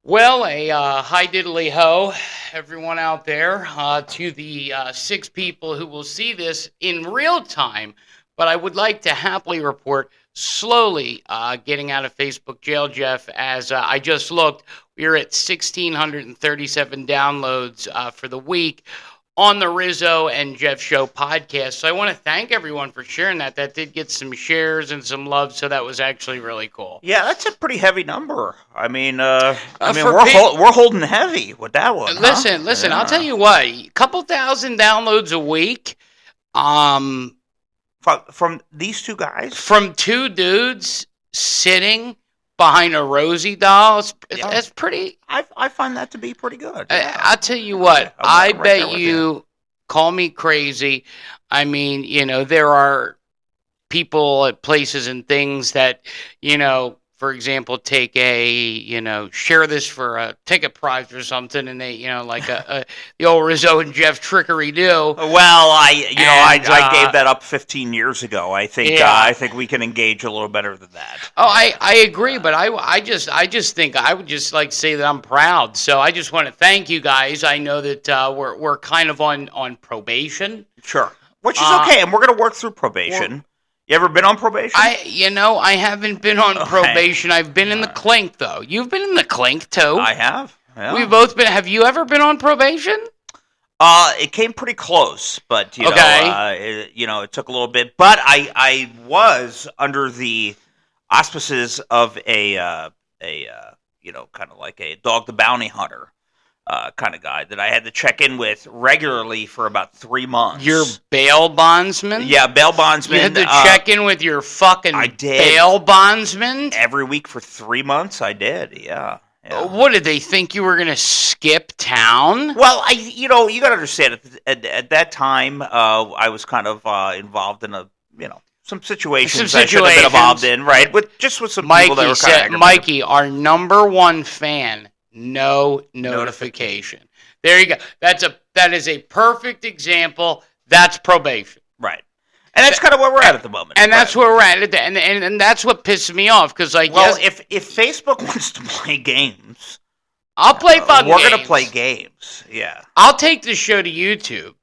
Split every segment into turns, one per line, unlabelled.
Well, a hi diddly ho, everyone out there, to the six people who will see this in real time. But I would like to happily report slowly getting out of Facebook jail, Jeff, as I just looked. We're at 1,637 downloads for the week on the Rizzo and Jeff Show podcast. So I want to thank everyone for sharing that. That did get some shares and some love, so that was actually really cool.
Yeah, that's a pretty heavy number. We're holding heavy with that one.
Listen, yeah. I'll tell you what, a couple thousand downloads a week.
From these two guys?
From two dudes sitting behind a ROSIE doll, that's pretty.
I find that to be pretty good.
I'll tell you what, I bet you, call me crazy. I mean, there are people at places and things that, for example, take share this for a ticket prize or something, and they, like the old Rizzo and Jeff trickery do.
Well, I gave that up 15 years ago. I think we can engage a little better than that.
Oh, I agree, but I just think I would just like to say that I'm proud. So I just want to thank you guys. I know that we're kind of on probation.
Sure, which is okay, and we're going to work through probation. You ever been on probation?
I haven't been on probation. I've been in the clink, though. You've been in the clink, too.
I have. Yeah.
We've both been. Have you ever been on probation?
It came pretty close, but, it took a little bit. But I was under the auspices of a kind of like a dog the bounty hunter. Kind of guy that I had to check in with regularly for about 3 months.
Your bail bondsman?
Yeah, bail bondsman.
You had to check in with your fucking bail bondsman?
Every week for 3 months, I did, yeah.
What, did they think you were going to skip town?
Well, you got to understand, at that time, I was kind of involved in some situations I should have been involved in, right? With some people that were kind of aggravated.
Mikey, our number one fan, no notification. There you go. That is a perfect example. That's probation.
Right. And that's kind of where we're at the moment.
And that's where we're at. And that's what pisses me off. Because,
if Facebook wants to play games,
I'll play fucking games.
We're going to play games. Yeah.
I'll take this show to YouTube.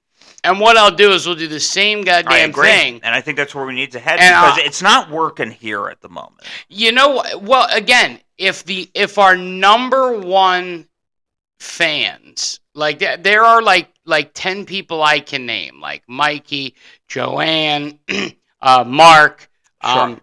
And what I'll do is we'll do the same goddamn thing.
And I think that's where we need to head, because it's not working here at the moment.
You know, well, again, if our number one fans, like there are like 10 people I can name, like Mikey, Joanne, Mark,
sure.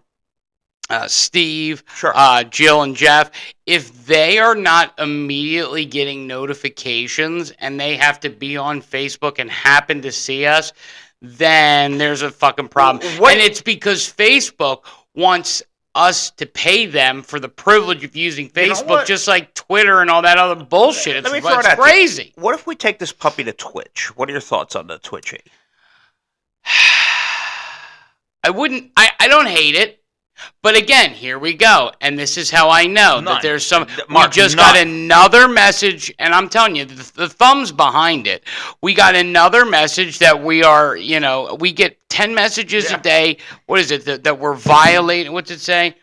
Steve,
sure.
Jill, and Jeff, if they are not immediately getting notifications and they have to be on Facebook and happen to see us, then there's a fucking problem. And it's because Facebook wants us to pay them for the privilege of using Facebook, just like Twitter and all that other bullshit. It's crazy.
What if we take this puppy to Twitch? What are your thoughts on the Twitching?
I don't hate it. But again, here we go. And this is how I know that there's some... We just got another message, and I'm telling you, the thumb's behind it. We got another message that we are, we get 10 messages a day. What is it? That we're violating... What's it say?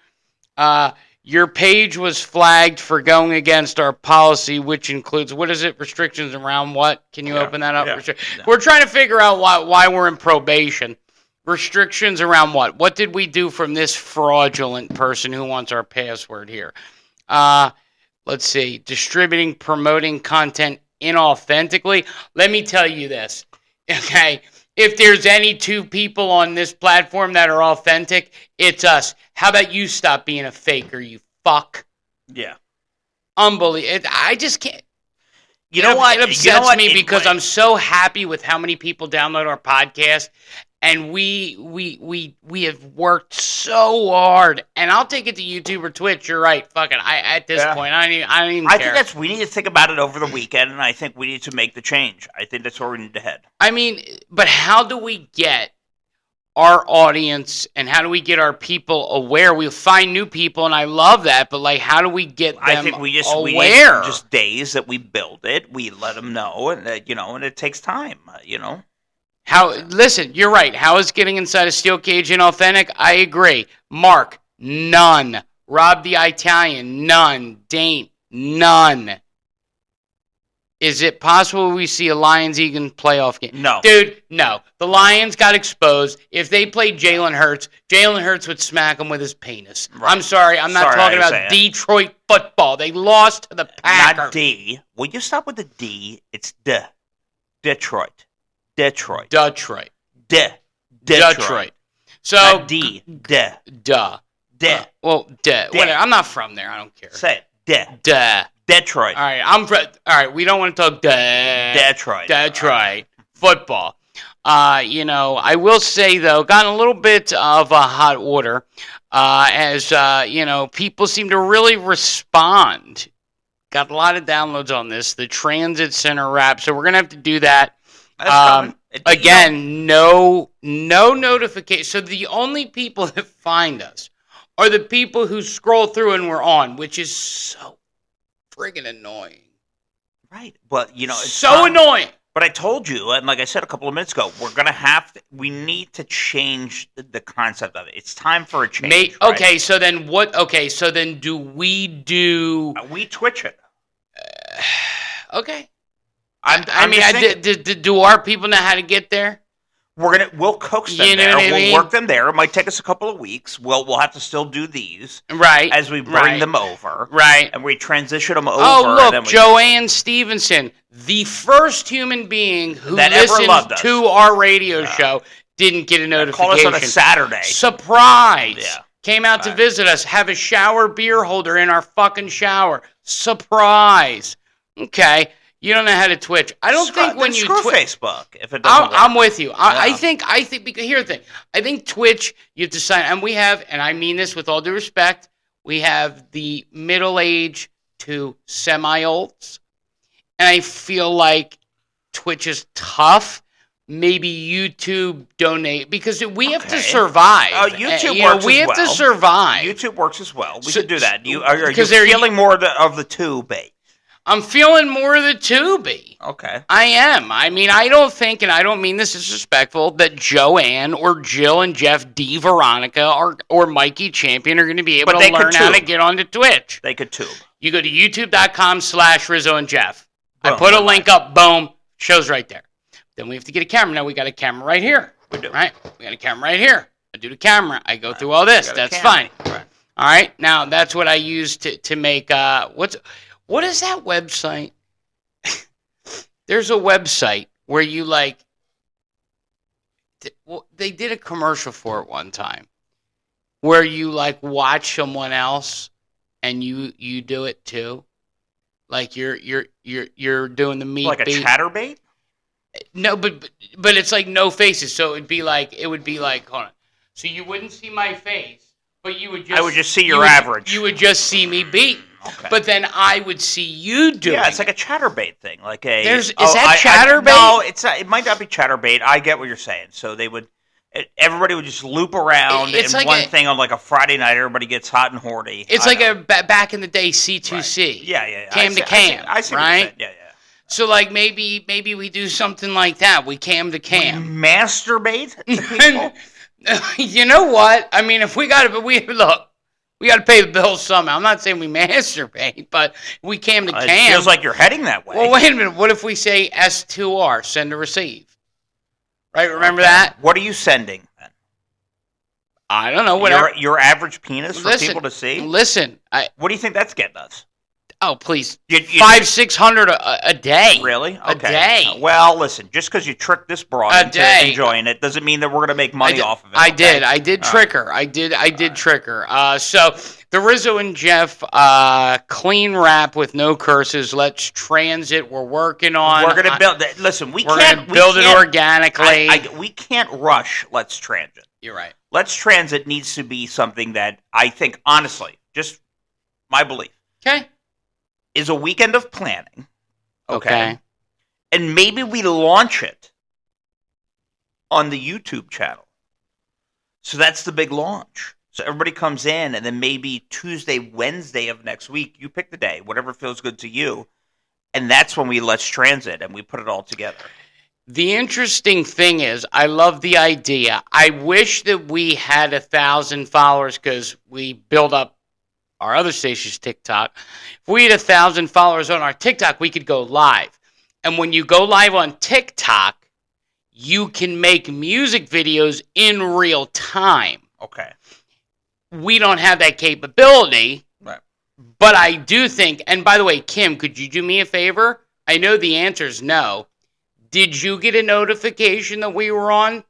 Your page was flagged for going against our policy, which includes... What is it? Restrictions around what? Can you open that up? Yeah. We're trying to figure out why we're in probation. Restrictions around what? What did we do from this fraudulent person who wants our password here? Let's see. Distributing, promoting content inauthentically. Let me tell you this, okay? If there's any two people on this platform that are authentic, it's us. How about you stop being a faker, you fuck?
Yeah.
Unbelievable. I just can't.
You know what?
It upsets me because I'm so happy with how many people download our podcast. And we have worked so hard, and I'll take it to YouTube or Twitch. You're right. Fuck it. At this point, I don't even care.
I think we need to think about it over the weekend, and I think we need to make the change. I think that's where we need to head.
I mean, but how do we get our audience, and how do we get our people aware? We'll find new people, and I love that, but how do we get them
I think we need just days that we build it. We let them know, and and it takes time,
Listen, you're right. How is getting inside a steel cage inauthentic? I agree. Mark, none. Rob the Italian, none. Dane, None. Is it possible we see a Lions-Eagles playoff game?
No.
Dude, no. The Lions got exposed. If they played Jalen Hurts would smack him with his penis. Right. I'm sorry. I'm not talking about Detroit football. They lost to the Packers.
Not D. Will you stop with the D? It's D. Detroit. Detroit. So, not D.
Duh. Whatever. I'm not from there. I don't care.
Say it. Detroit.
All right. We don't want to talk Detroit football. I will say though, got a little bit of a hot water, as people seem to really respond. Got a lot of downloads on this, the Transit Center rap. So we're gonna have to do that. Again, no notification. So the only people that find us are the people who scroll through and we're on, which is so friggin' annoying.
Right. But, it's
so annoying.
But I told you, and like I said a couple of minutes ago, we need to change the concept of it. It's time for a change.
Right? Okay, so then what? Okay, so then we
Twitch it.
Okay. Do our people know how to get there?
We'll coax them there. We'll work them there. It might take us a couple of weeks. We'll have to still do these.
Right.
As we bring them over.
Right.
And we transition them over.
Oh, look, Joanne Stevenson, the first human being who listened to our radio show, didn't get a notification.
Call us on a Saturday.
Surprise. Yeah. Came out to visit us. Have a shower beer holder in our fucking shower. Surprise. Okay. You don't know how to Twitch. I don't think when you
Twitch Facebook, if it doesn't work.
I'm with you. I think because here's the thing. I think Twitch, you have to sign, and we have, and I mean this with all due respect, we have the middle age to semi-olds, and I feel like Twitch is tough. Maybe YouTube donate because we have to survive.
Oh, YouTube works
we
as
have to survive.
YouTube works as well. We can do that. Are you feeling more of the tube-bait?
I'm feeling more of the Tubi.
Okay.
I am. I mean, I don't think, and I don't mean this disrespectful, that Joanne or Jill and Jeff D. Veronica or Mikey Champion are going to be able to learn how to get onto Twitch.
They could tube.
You go to youtube.com/Rizzo and Jeff. I put a link up, boom, shows right there. Then we have to get a camera. Now we got a camera right here.
We do.
Right? We got a camera right here. I do the camera. I go through all this. That's fine.
Right.
All right? Now, that's what I use to make, what is that website? There's a website where you they did a commercial for it one time where you watch someone else and you do it too. Like you're doing the meat
like a chatterbait?
No, but it's like no faces. So it would be like hold on. So you wouldn't see my face, but I
would just see your average.
You would just see me beat. Okay. But then I would see you doing.
Yeah, it's like a chatterbait thing, like a.
Is that chatterbait?
No, it's not. It might not be chatterbait. I get what you're saying. So everybody would just loop around one thing on like a Friday night. Everybody gets hot and horny.
It's back in the day C2C.
Right. Yeah.
Cam to cam.
I see
right?
Yeah.
So maybe we do something like that. We cam to cam.
Masturbate to people.
You know what? I mean, if we got to, look. We got to pay the bills somehow. I'm not saying we masturbate, but we cam to cam.
It feels like you're heading that way.
Well, wait a minute. What if we say S2R, send to receive? Right? Remember that?
What are you sending then?
I don't know. Whatever.
Your average penis for people to see?
Listen.
What do you think that's getting us?
Oh, please. 500-600 a day.
Really? Okay.
A day.
Well, listen, just because you tricked this broad into enjoying it doesn't mean that we're going to make money off of it.
I did trick her. I did trick her. So the Rizzo and Jeff clean rap with no curses. Let's transit. We're working on.
We're going to build it. Listen, we're
going to build it organically.
We can't rush Let's Transit.
You're right.
Let's Transit needs to be something that I think, honestly, just my belief.
Okay.
Is a weekend of planning. Okay. And maybe we launch it on the YouTube channel. So that's the big launch. So everybody comes in, and then maybe Tuesday, Wednesday of next week, you pick the day, whatever feels good to you. And that's when we Let's Transit and we put it all together.
The interesting thing is, I love the idea. I wish that we had 1,000 followers because we build up our other station's TikTok. If we had 1,000 followers on our TikTok, we could go live. And when you go live on TikTok, you can make music videos in real time.
Okay.
We don't have that capability.
Right.
But I do think, and by the way, Kim, could you do me a favor? I know the answer is no. Did you get a notification that we were on?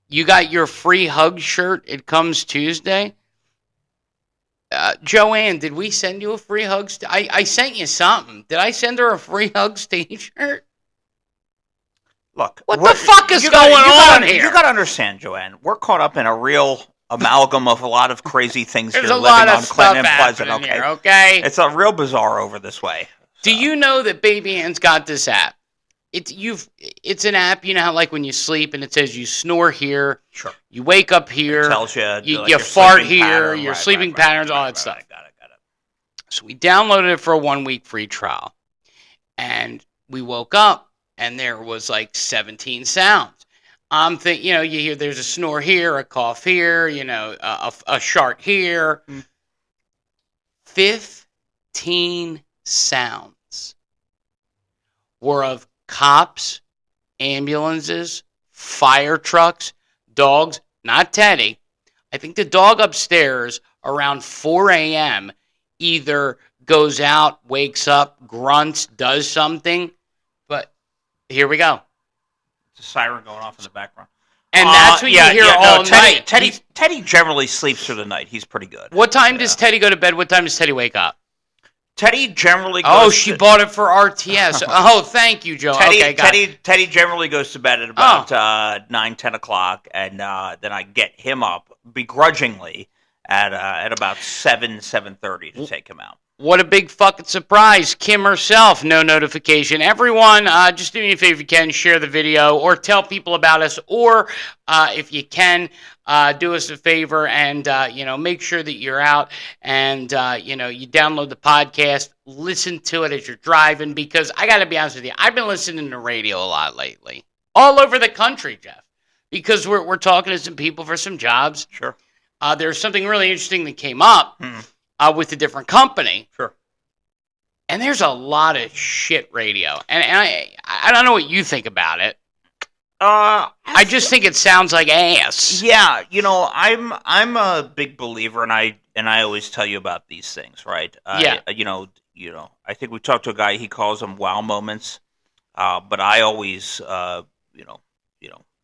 You got your free hug shirt. It comes Tuesday. Joanne, did we send you a free hugs? I sent you something. Did I send her a free hugs t-shirt?
Look,
what the fuck is going on here?
You got to understand, Joanne. We're caught up in a real amalgam of a lot of crazy things
There's
here
a
living
lot of
on Clinton and Pleasant.
Okay, here, okay.
It's a real bizarre over this way. So.
Do you know that Baby Ann's got this app? It's an app, you know how like when you sleep and it says you snore here,
sure,
you wake up here,
it tells
you fart here, your sleeping patterns, all that stuff.
Got it.
So we downloaded it for a 1-week free trial, and we woke up and there was like 17 sounds. I'm thinking, you hear there's a snore here, a cough here, a shart here. 15 sounds were of cops, ambulances, fire trucks, dogs, not Teddy. I think the dog upstairs around 4 a.m. either goes out, wakes up, grunts, does something. But here we go.
It's a siren going off in the background.
And that's what you hear all night.
Teddy generally sleeps through the night. He's pretty good.
What time does Teddy go to bed? What time does Teddy wake up?
Teddy generally goes
she bought it for RTS. Oh, thank you, Joe.
Teddy generally goes to bed at about 9, 10 o'clock, and then I get him up begrudgingly at about 7:30 to take him out.
What a big fucking surprise. Kim herself, no notification. Everyone, just do me a favor if you can, share the video or tell people about us, or if you can, do us a favor and, make sure that you're out and, you download the podcast, listen to it as you're driving, because I got to be honest with you, I've been listening to radio a lot lately, all over the country, Jeff, because we're talking to some people for some jobs.
Sure.
There's something really interesting that came up. With a different company.
Sure.
And there's a lot of shit radio. And I don't know what you think about it. I just think it sounds like ass.
Yeah, I'm a big believer, and I always tell you about these things, right?
Yeah.
I think we talked to a guy, he calls them wow moments. But I always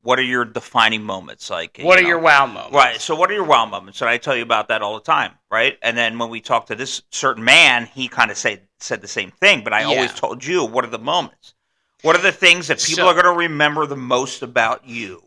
what are your defining moments? Like,
what are your wow moments?
Right. So what are your wow moments? And I tell you about that all the time, right? And then when we talk to this certain man, he kind of said the same thing. But I always told you, what are the moments? What are the things that people are going to remember the most about you?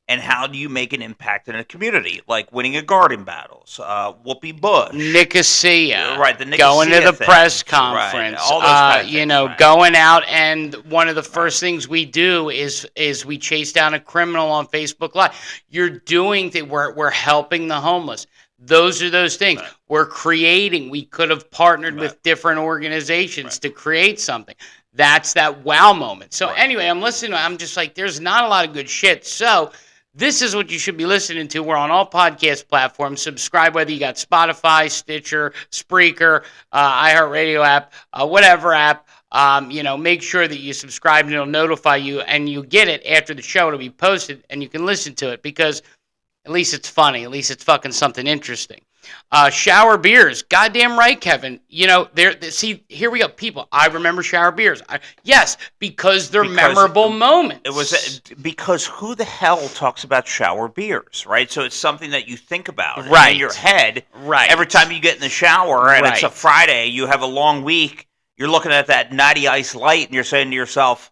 And how do you make an impact in a community? Like winning a garden battles, Whoopi Bush,
Nicosia,
right? The Nicosia
going to the
thing.
press conference,
right. All those kind of things, right.
Going out, and one of the first things we do is we chase down a criminal on Facebook Live. You're doing we're helping the homeless. Those are those things. Right. We're creating. We could have partnered with different organizations to create something. That's that wow moment. So anyway, I'm listening. I'm just like, there's not a lot of good shit. So this is what you should be listening to. We're on all podcast platforms. Subscribe, whether you got Spotify, Stitcher, Spreaker, iHeartRadio app, whatever app. Make sure that you subscribe and it'll notify you, and you get it after the show. It'll be posted and you can listen to it, because at least it's funny. At least it's fucking something interesting. Shower beers. Goddamn right, Kevin. See, here we go. People, I remember shower beers. Yes, because they're memorable moments.
It was because who the hell talks about shower beers, right? So it's something that you think about in your head.
Right.
Every time you get in the shower and it's a Friday, you have a long week, you're looking at that Natty Ice Light and you're saying to yourself,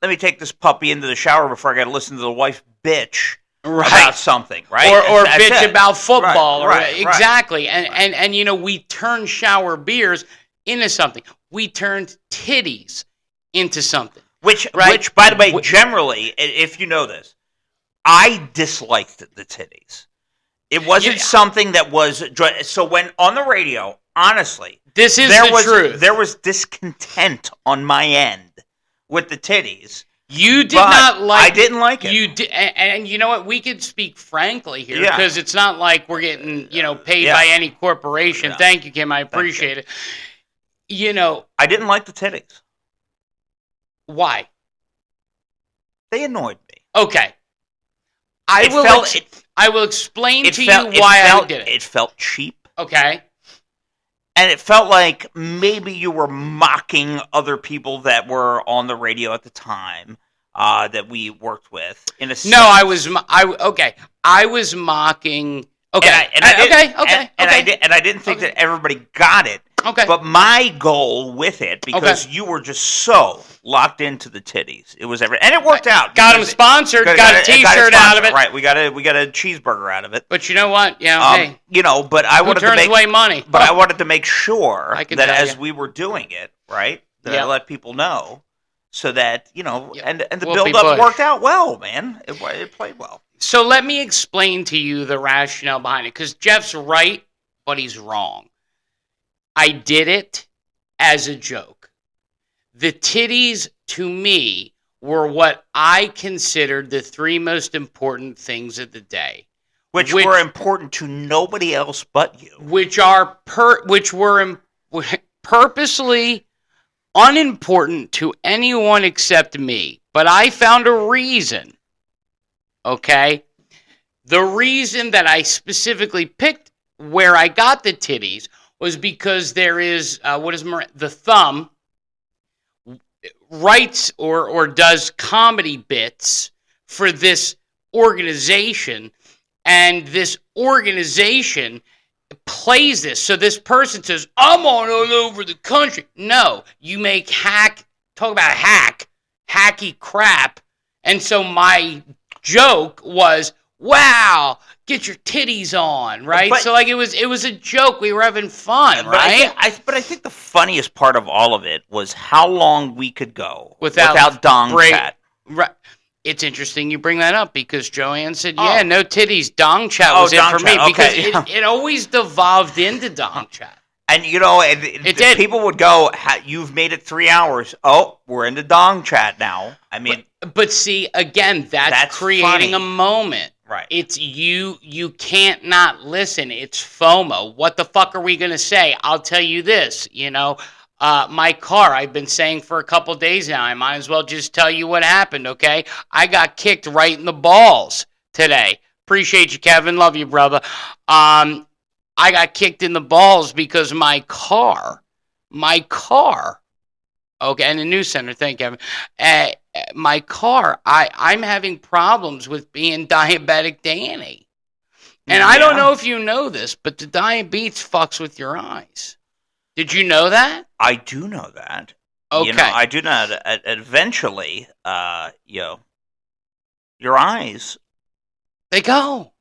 let me take this puppy into the shower before I got to listen to the wife bitch. About something, right?
Or bitch about football. Exactly. And we turn shower beers into something. We turned titties into something.
Which, by the way, generally, if you know this, I disliked the titties. It wasn't something that was... So when on the radio, honestly...
This is the truth.
There was discontent on my end with the titties.
You did not like.
I didn't like it.
You did, and you know what? We could speak frankly here because it's not like we're getting paid by any corporation. Yeah. Thank you, Kim. I appreciate it.
I didn't like the titties.
Why?
They annoyed me.
Okay. I will explain to you why I did it.
It felt cheap.
Okay.
And it felt like maybe you were mocking other people that were on the radio at the time that we worked with. In a sense.
No, I was mocking. Okay.
And I didn't think that everybody got it.
Okay.
But my goal with it, because you were just so locked into the titties, it was and it worked out.
Got them sponsored. Got a T-shirt out of it.
Right. We got a cheeseburger out of it.
But you know what? Hey.
But I wanted to make
away money.
But I wanted to make sure that as we were doing it, right, that I let people know, so that and the build-up worked out well, man. It played well.
So let me explain to you the rationale behind it, because Jeff's right, but he's wrong. I did it as a joke. The titties, to me, were what I considered the three most important things of the day.
Which were important to nobody else but you.
Which were purposely unimportant to anyone except me. But I found a reason. Okay? The reason that I specifically picked where I got the titties was because there is, the Thumb writes or does comedy bits for this organization, and this organization plays this. So this person says, I'm on all over the country. No, you make talk about hacky crap. And so my joke was, wow, get your titties on, right? So it was a joke. We were having fun, right?
But I think the funniest part of all of it was how long we could go without dong chat.
Right. It's interesting you bring that up, because Joanne said, no titties, dong chat was it for me, because it always devolved into dong chat.
And it did. People would go, "You've made it 3 hours. Oh, we're into dong chat now." I mean,
but see, again, that's creating
funny.
A moment.
Right.
It's you can't not listen. It's FOMO. What the fuck are we going to say? I'll tell you this, my car, I've been saying for a couple days now, I might as well just tell you what happened, okay? I got kicked right in the balls today. Appreciate you, Kevin. Love you, brother. I got kicked in the balls because my car, okay, and the news center, thank you, Kevin. My car, I'm having problems with being diabetic Danny. And I don't know if you know this, but the diabetes fucks with your eyes. Did you know that?
I do know that.
Okay.
I do know that eventually, your eyes,
they go.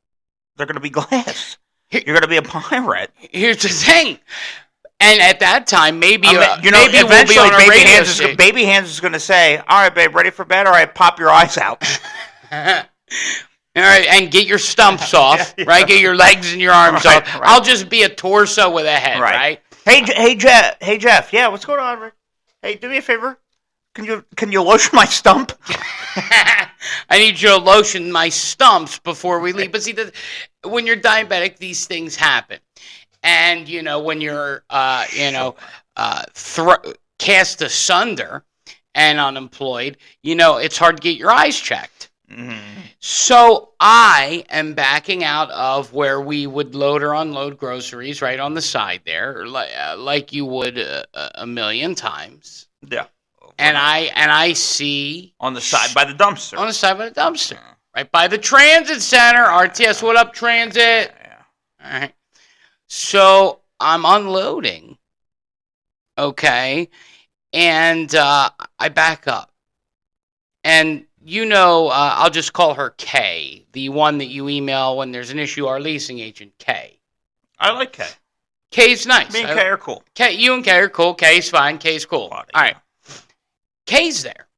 They're going to be glass. You're going to be a pirate.
Here's the thing. And at that time, maybe
eventually
we'll be on a
Baby Hands is going to say, "All right, babe, ready for bed? All right, pop your eyes out."
All right, and get your stumps off, right? Get your legs and your arms off. Right. I'll just be a torso with a head, right?
Hey, Jeff. Yeah, what's going on, Rick? Hey, do me a favor. Can you lotion my stump?
I need you to lotion my stumps before we leave. But see, when you're diabetic, these things happen. And, when you're, cast asunder and unemployed, it's hard to get your eyes checked. Mm-hmm. So I am backing out of where we would load or unload groceries right on the side there, like you would a million times.
Yeah.
And I see
on the side by the dumpster.
On the side by the dumpster, right by the transit center. RTS, what up, transit?
Yeah.
All right. So I'm unloading, okay, and I back up, and I'll just call her Kay, the one that you email when there's an issue. Our leasing agent, Kay.
I like Kay.
Kay's nice.
Me and Kay are cool.
You and Kay are cool. Kay's fine. Kay's cool. All right. Kay's there.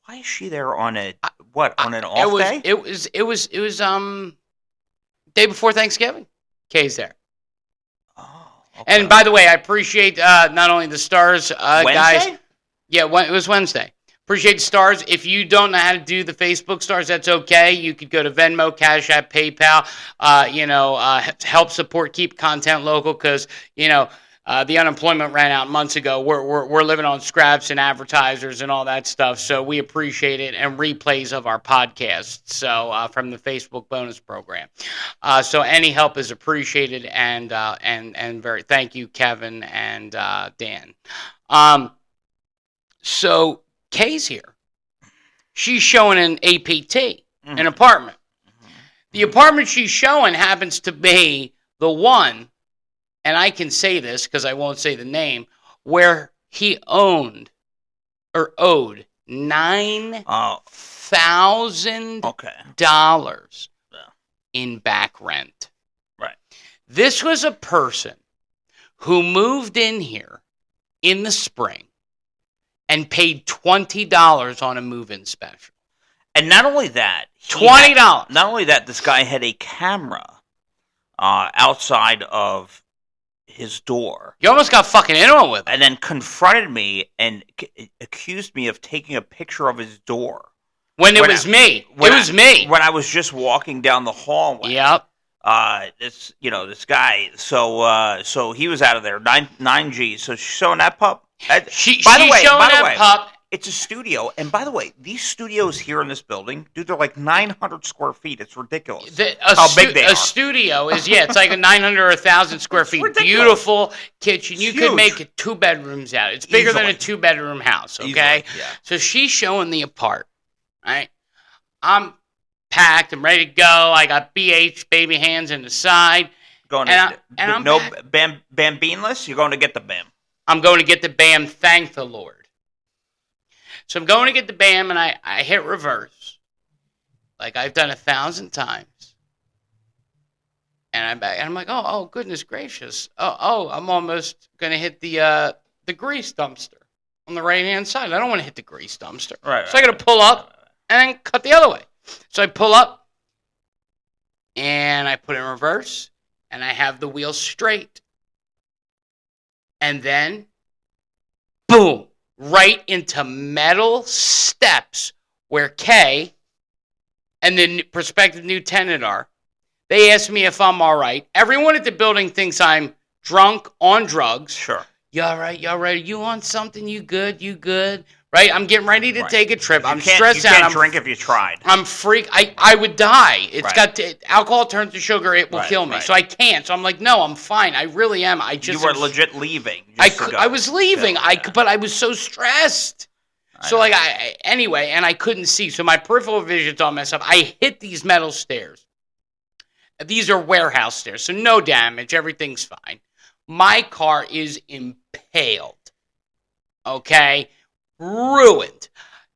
Why is she there on an off day?
It was day before Thanksgiving. Kay's there.
Oh, okay.
And by the way, I appreciate not only the stars
Wednesday?
guys. Yeah, it was Wednesday. Appreciate the stars. If you don't know how to do the Facebook stars, that's okay. You could go to Venmo, Cash App, PayPal. Help support, keep content local because the unemployment ran out months ago. We're living on scraps and advertisers and all that stuff. So we appreciate it, and replays of our podcasts. So from the Facebook bonus program. So any help is appreciated, and very thank you, Kevin and Dan. So Kay's here. She's showing an APT, an apartment. The apartment she's showing happens to be the one, and I can say this because I won't say the name, where he owed $9,000 in back rent.
Right.
This was a person who moved in here in the spring and paid $20 on a move-in special.
And not only that,
$20.
Not only that, this guy had a camera outside of his door.
You almost got fucking in on with it.
And then confronted me and accused me of taking a picture of his door.
When it was me.
When I was just walking down the hallway.
Yep.
This guy. So he was out of there. 9G. So she's showing that pup. By the way, pup. It's a studio, and by the way, these studios here in this building, dude, they're like 900 square feet. It's ridiculous how big they are.
A studio is, it's like a 900 or 1,000 square feet. Beautiful kitchen. You could make it 2 bedrooms out. It's bigger than a 2-bedroom house, okay?
Easily, yeah.
So she's showing the apart, right? I'm packed. I'm ready to go. I got BH, baby hands in the side.
Bambinless? You're going to get the BAM.
I'm going to get the BAM, thank the Lord. So I'm going to get the BAM, and I hit reverse, like I've done 1,000 times. And I'm back, and I'm like, oh, goodness gracious. Oh, I'm almost going to hit the grease dumpster on the right-hand side. I don't want to hit the grease dumpster.
Right.
So I got to pull up and then cut the other way. So I pull up, and I put in reverse, and I have the wheel straight. And then, boom, right into metal steps where Kay and the prospective new tenant are. They ask me if I'm all right. Everyone at the building thinks I'm drunk on drugs.
Sure.
You all right? You all right? You on something? You good? You good? Right? I'm getting ready to take a trip. I'm stressed out.
You can't drink if you tried.
I'm freak. I would die. It's got alcohol turns to sugar. It will kill me.
Right.
So I can't. So I'm like, no, I'm fine. I really am.
You were legit leaving.
I was leaving. But I was so stressed. So anyway, and I couldn't see. So my peripheral vision's all messed up. I hit these metal stairs. These are warehouse stairs, so no damage. Everything's fine. My car is impaled. Okay? Ruined.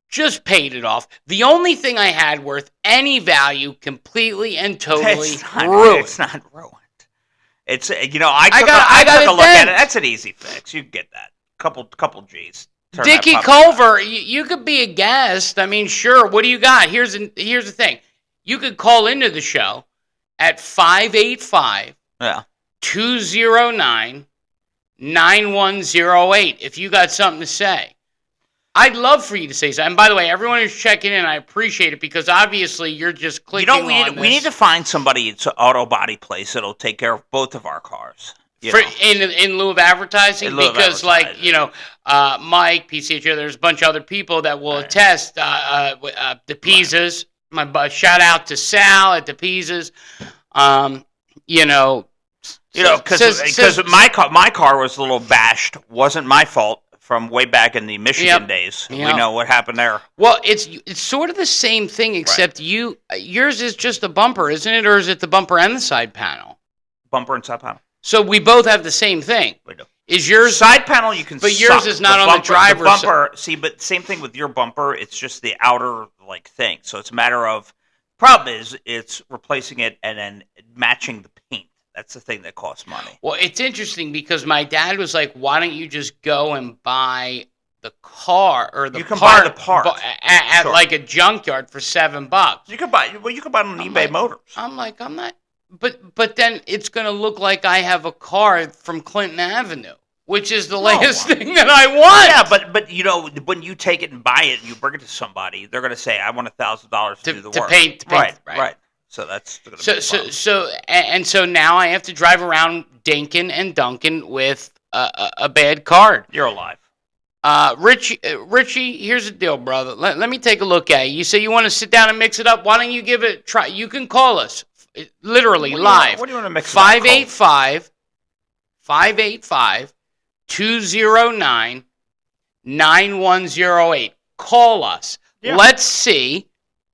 Just paid it off. The only thing I had worth any value completely and totally ruined.
It's not ruined. It's I took a look at it. That's an easy fix. You can get that. Couple G's.
Dickie Culver, you could be a guest. I mean, sure. What do you got? Here's the thing. You could call into the show at 585-209-9108 if you got something to say. I'd love for you to say something. And by the way, everyone who's checking in, I appreciate it because obviously you're just clicking on this.
We need to find somebody at an auto body place that'll take care of both of our cars.
In lieu of advertising? Mike, PCHO, there's a bunch of other people that will attest. The Pizzas. My shout out to Sal at the Pizzas.
Because my car was a little bashed. Wasn't my fault from way back in the Michigan days. We know what happened there.
Well, it's sort of the same thing, except yours is just a bumper, isn't it, or is it the bumper and the side panel?
Bumper and side panel.
So we both have the same thing.
We do.
Is yours
side panel? You can,
but yours is not on the driver's
bumper. See, but same thing with your bumper. It's just the outer thing. So it's a matter of. Problem is, it's replacing it and then matching the paint. That's the thing that costs money.
Well, it's interesting because my dad was like, "Why don't you just go and buy the car or the
you can buy the part
at like a junkyard for $7?"
You can buy it on eBay Motors.
I'm like, I'm not. But then it's going to look like I have a car from Clinton Avenue. which is the last thing that I want.
Yeah, but you know, when you take it and buy it and you bring it to somebody, they're going to say, "I want $1,000 to do the work."
Paint,
right. So that's
so now I have to drive around dinking and dunking with a bad card.
You're alive.
Richie, here's the deal, brother. Let me take a look at it. You say you want to sit down and mix it up. Why don't you give it a try? You can call us, literally live.
What do you want to mix
585 585 209 9108. Call us. Yeah. Let's see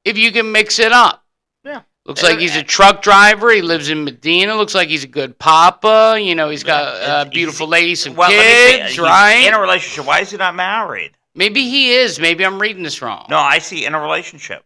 if you can mix it up.
Yeah.
Looks like he's a truck driver. He lives in Medina. Looks like he's a good papa. You know, he's got a beautiful lady, some kids, right?
In a relationship. Why is he not married?
Maybe he is. Maybe I'm reading this wrong.
No, I see in a relationship.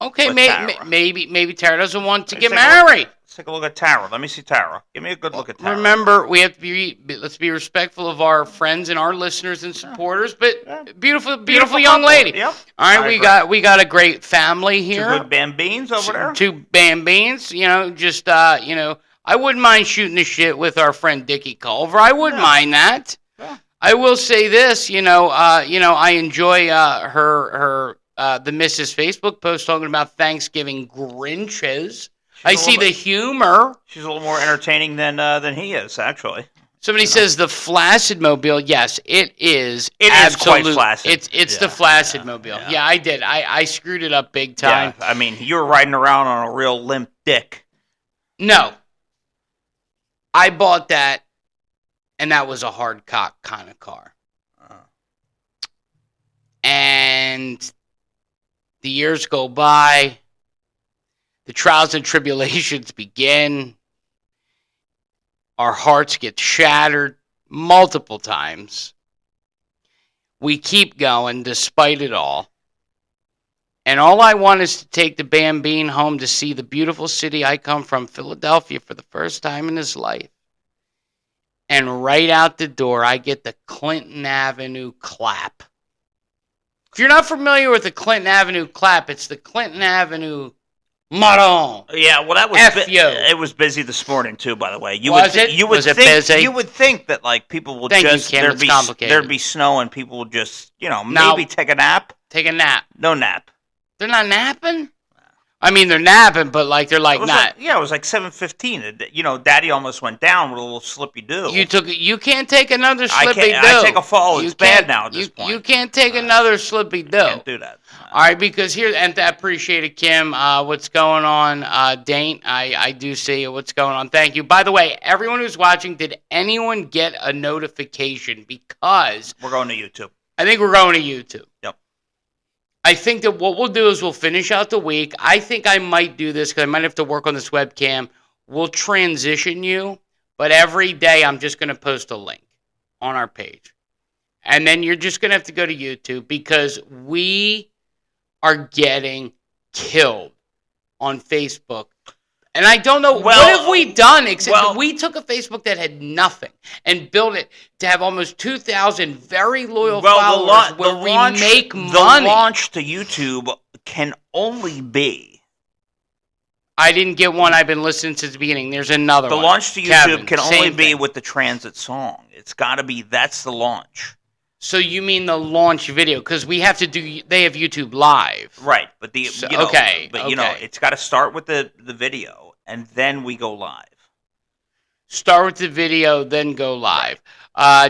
Okay, maybe Tara doesn't want to get married.
Let's take a look at Tara. Let me see Tara. Give me a good look at Tara.
Remember, we have to let's be respectful of our friends and our listeners and supporters. But beautiful young lady.
Yep.
All right, we got a great family here.
2 good bambines over there.
2 bambines. You know, just I wouldn't mind shooting the shit with our friend Dickie Culver. I wouldn't mind that. Yeah. I will say this. I enjoy her the Mrs. Facebook post talking about Thanksgiving Grinches. I see the humor.
She's a little more entertaining than he is, actually.
Somebody says the Flaccid Mobile. Yes, it is.
It is quite flaccid.
It's the Flaccid Mobile. Yeah, I did. I screwed it up big time.
Yeah, I mean, you were riding around on a real limp dick.
No. I bought that, and that was a hard cock kind of car. And the years go by. The trials and tribulations begin. Our hearts get shattered multiple times. We keep going despite it all. And all I want is to take the Bambine home to see the beautiful city I come from, Philadelphia, for the first time in his life. And right out the door, I get the Clinton Avenue clap. If you're not familiar with the Clinton Avenue clap, it's the Clinton Avenue Maron.
Yeah, well, that was it was busy this morning too. By the way,
Was it busy?
You would think that like people would there'd be snow and people would just maybe take a nap.
Take a nap.
No nap.
They're not napping. I mean, they're napping, but they're not.
It was like 7:15. Daddy almost went down with a little slippy do.
You can't take another slippy do.
I take a fall. It's bad now at this point.
You can't take another slippy do.
Can't do that.
All right, because here, and I appreciate it, Kim. What's going on, Dane? I do see what's going on. Thank you. By the way, everyone who's watching, did anyone get a notification? Because
we're going to YouTube.
I think we're going to YouTube.
Yep.
I think that what we'll do is we'll finish out the week. I think I might do this because I might have to work on this webcam. We'll transition you, but every day I'm just going to post a link on our page. And then you're just going to have to go to YouTube because we are getting killed on Facebook. And I don't know, what have we done except we took a Facebook that had nothing and built it to have almost 2,000 very loyal followers where we make money.
The launch to YouTube can only be...
I didn't get one. I've been listening since the beginning. There's another one.
The launch to YouTube can only be with the transit song. It's got to be, that's the launch.
So you mean the launch video? Because we have to do, they have YouTube Live.
Right, but it's got to start with the video, and then we go live.
Start with the video, then go live.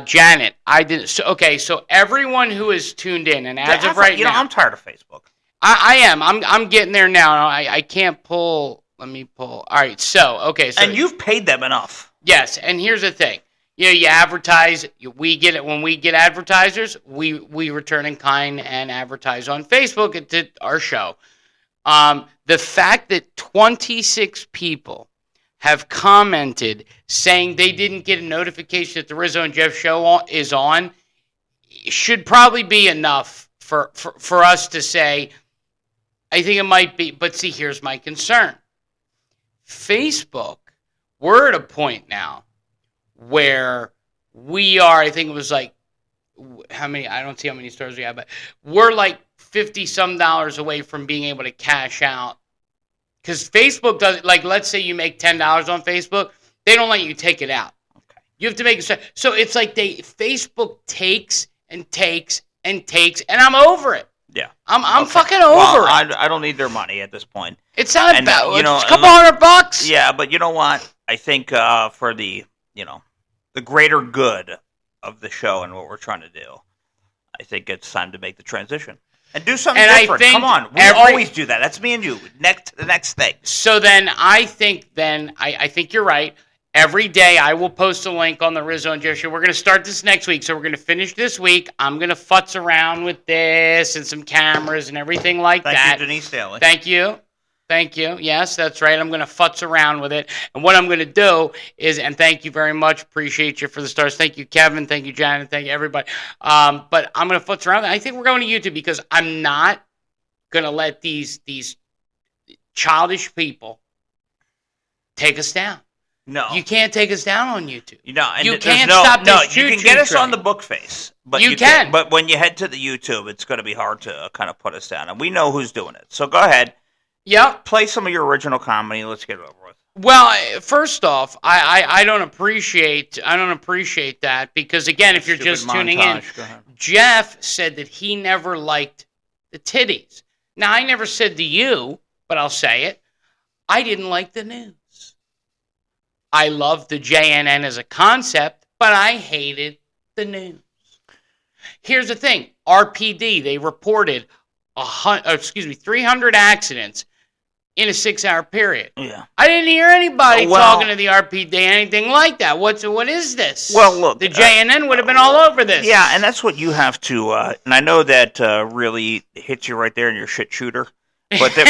Janet, I didn't. So everyone who is tuned in, and as of right now,
I'm tired of Facebook.
I am. I'm getting there now. I can't pull. Let me pull. All right. So
and you've paid them enough.
Yes, and here's the thing. You advertise. We get it when we get advertisers. We return in kind and advertise on Facebook at our show. The fact that 26 people have commented saying they didn't get a notification that the Rizzo and Jeff show is on should probably be enough for us to say, I think it might be. But see, here's my concern. Facebook, we're at a point now where we are, I think it was like, how many, I don't see how many stores we have, but we're like $50-some away from being able to cash out. Because Facebook doesn't, like, let's say you make $10 on Facebook, they don't let you take it out.
Okay.
You have to make it so it's like Facebook takes and takes and takes, and I'm over it.
Yeah,
I'm fucking over it.
I don't need their money at this point.
It's not about it's a couple $100.
Yeah, but you know what? I think for the the greater good of the show and what we're trying to do, I think it's time to make the transition and do something different. Come on, we always do that. That's me and you. The next thing.
So then I think you're right. Every day I will post a link on the Rizzo and Joe Show. We're going to start this next week, so we're going to finish this week. I'm going to futz around with this and some cameras and everything like that.
Thank you, Denise Daly.
Thank you. Thank you. Yes, that's right. I'm going to futz around with it. And what I'm going to do is, and thank you very much. Appreciate you for the stars. Thank you, Kevin. Thank you, Janet. Thank you, everybody. But I'm going to futz around. I think we're going to YouTube because I'm not going to let these childish people take us down.
No,
you can't take us down on YouTube.
You
can't stop this.
You can get us on the book face, but
you can.
But when you head to the YouTube, it's going to be hard to kind of put us down, and we know who's doing it. So go ahead.
Yep.
Play some of your original comedy. Let's get it over with.
Well, first off, I don't appreciate that because again, if you're just tuning in, Jeff said that he never liked the titties. Now I never said to you, but I'll say it. I didn't like the news. I loved the JNN as a concept, but I hated the news. Here's the thing. RPD, they reported 300 accidents in a 6-hour period.
Yeah.
I didn't hear anybody talking to the RPD, anything like that. What is this?
Well, look.
The JNN would have been all over this.
Yeah, and that's what you have to, and I know that really hits you right there in your shit shooter. But the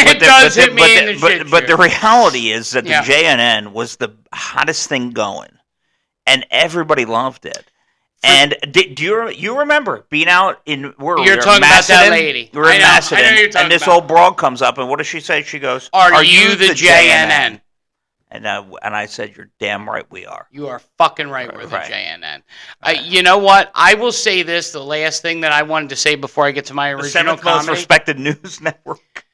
reality is that the JNN was the hottest thing going, and everybody loved it. And do you remember being out in
you're talking about that lady?
We're in Macedon, and this old broad comes up, and what does she say? She goes,
"Are you the JNN?"
And I said, "You're damn right we are.
You are fucking right. We're the JNN." You know what? I will say this: the last thing that I wanted to say before I get to my original
the 7th most respected news network.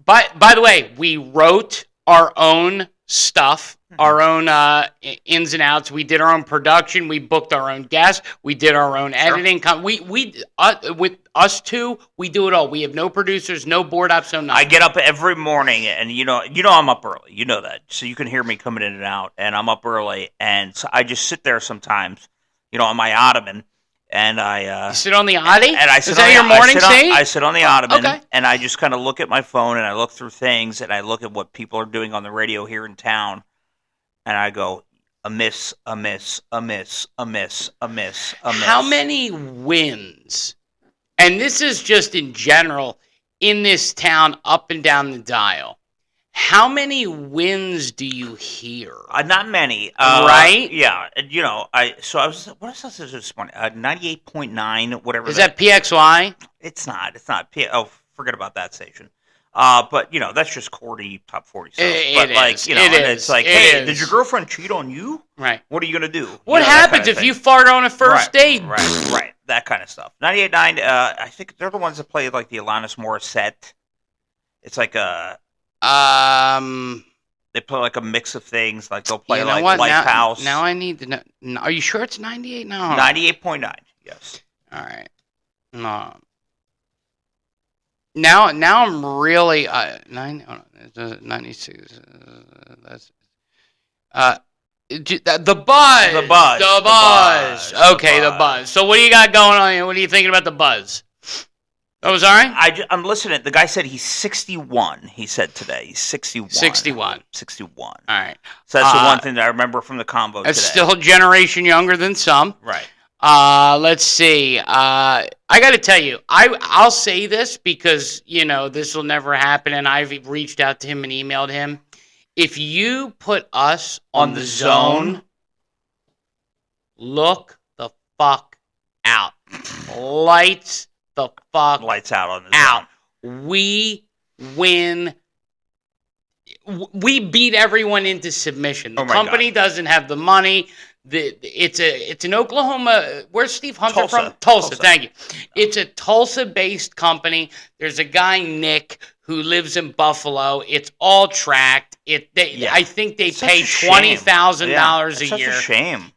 By the way, we wrote our own stuff, our own ins and outs. We did our own production. We booked our own guests. We did our own editing. With us two, we do it all. We have no producers, no board ops, no nothing.
I get up every morning, and you know I'm up early. You know that, so you can hear me coming in and out. And I'm up early, and so I just sit there sometimes, on my ottoman. And
you sit on the Audi?
And I sit
Is that your morning seat?
I sit on the ottoman, and I just kind of look at my phone, and I look through things, and I look at what people are doing on the radio here in town, and I go, amiss. How
many wins, and this is just in general, in this town up and down the dial, how many wins do you hear?
Not many,
right?
Yeah, what is this this morning? 98.9, whatever.
Is that PXY?
It's not. Forget about that station. But that's just Cordy top 40 stuff. It's like, hey, did your girlfriend cheat on you?
Right.
What are you gonna do?
What happens if you fart on a first date?
Right. That kind of stuff. 98.9. I think they're the ones that play like the Alanis Morissette. It's like a. They play like a mix of things. Like they'll play Lifehouse.
Now I need to know. Are you sure it's 98 now?
98.9. Yes.
All right. No. Now I'm really 96. That's the buzz.
The buzz.
Okay, the buzz. So what do you got going on here? What are you thinking about the buzz? Oh, sorry?
I'm listening. The guy said he's 61. He said today. He's 61.
61.
61.
All right.
So that's the one thing that I remember from the convo today.
It's still a generation younger than some.
Right.
Let's see. I got to tell you, I'll say this because, this will never happen, and I've reached out to him and emailed him. If you put us on the zone, look the fuck out. Lights the fuck
lights out on the
out. We win. We beat everyone into submission. The company doesn't have the money. It's an Oklahoma. Where's Steve Hunter from? Tulsa. Thank you. It's a Tulsa-based company. There's a guy Nick who lives in Buffalo. It's all tracked. I think they pay $20,000 a year.
Such a shame.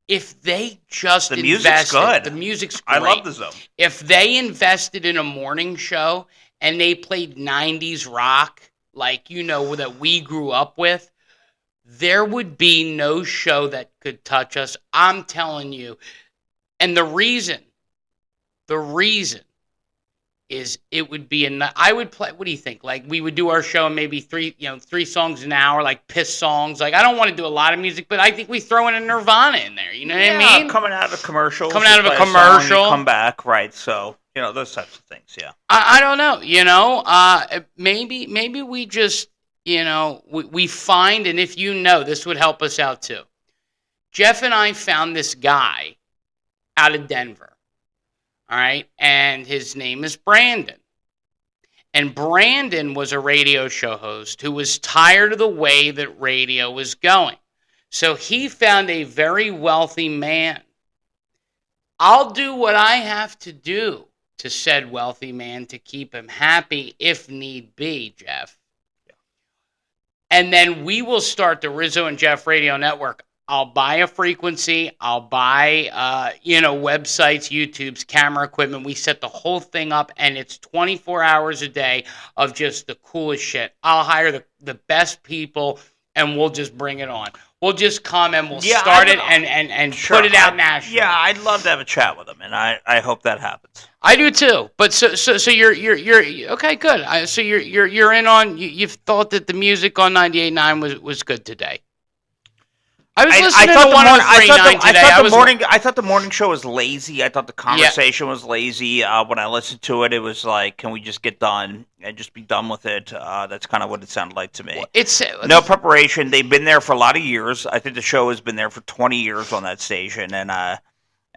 if they just
the music's good.
The music's great.
I love the Zone.
If they invested in a morning show and they played 90s rock, like, that we grew up with, there would be no show that could touch us. I'm telling you. And the reason is it would be I would play, what do you think? Like, we would do our show and maybe three songs an hour, like piss songs. Like, I don't want to do a lot of music, but I think we throw in a Nirvana in there. You know what I mean?
Coming out of a commercial.
Come
back, right? So, those types of things, yeah.
I don't know, maybe we just, we find, and if this would help us out too. Jeff and I found this guy out of Denver. All right, and his name is Brandon. And Brandon was a radio show host who was tired of the way that radio was going. So he found a very wealthy man. I'll do what I have to do to said wealthy man to keep him happy if need be, Jeff. Yeah. And then we will start the Rizzo and Jeff Radio Network. I'll buy a frequency. I'll buy, websites, YouTube's, camera equipment. We set the whole thing up, and it's 24 hours a day of just the coolest shit. I'll hire the best people, and we'll just bring it on. We'll just come and we'll start it and sure, put it out nationally.
Yeah, I'd love to have a chat with them, and I hope that happens.
I do too. But so you're okay. Good. So you're in on. You've thought that the music on 98.9 was good today. I was listening to 103.9 today.
I thought the morning show was lazy. I thought the conversation was lazy. When I listened to it, it was like, can we just get done and just be done with it? That's kind of what it sounded like to me.
It's
no preparation. They've been there for a lot of years. I think the show has been there for 20 years on that station.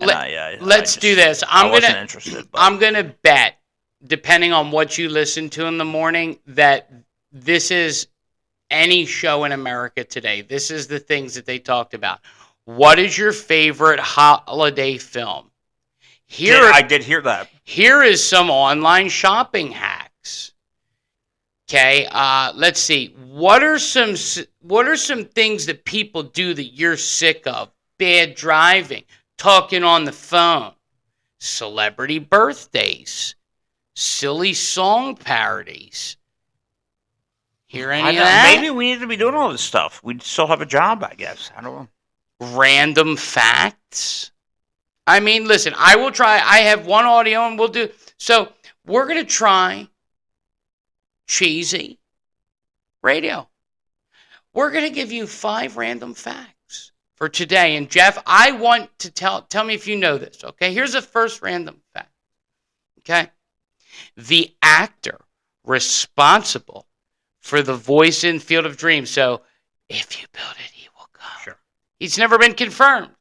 Let's do this. I wasn't
interested. But.
I'm gonna bet, depending on what you listen to in the morning, that this is any show in America today. This is the things that they talked about. What is your favorite holiday film?
I did hear that.
Here is some online shopping hacks. Okay, let's see. What are some things that people do that you're sick of? Bad driving, talking on the phone, celebrity birthdays, silly song parodies. Hear any of that?
Maybe we need to be doing all this stuff. We still have a job, I guess. I don't know.
Random facts. I mean, listen, I will try. I have one audio and we'll do. So we're going to try cheesy radio. We're going to give you 5 random facts for today. And Jeff, I want to tell me if you know this. Okay, here's the first random fact. Okay, the actor responsible for the voice in Field of Dreams. So, if you build it, he will come.
Sure.
He's never been confirmed.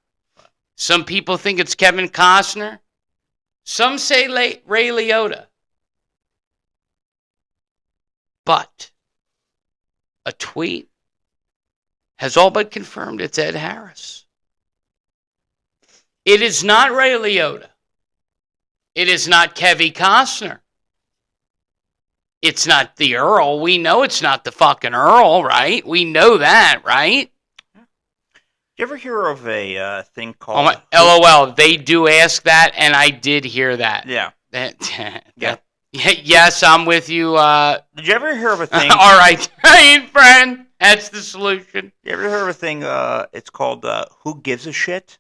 Some people think it's Kevin Costner. Some say Ray Liotta. But a tweet has all but confirmed it's Ed Harris. It is not Ray Liotta. It is not Kevin Costner. It's not the Earl. We know it's not the fucking Earl, right? We know that, right?
You ever hear of a thing called...
LOL, they do ask that, and I did hear that.
Yeah.
Yeah. Yes, I'm with you.
Did you ever hear of a thing...
All right, friend. That's the solution.
You ever heard of a thing, it's called Who Gives a Shit?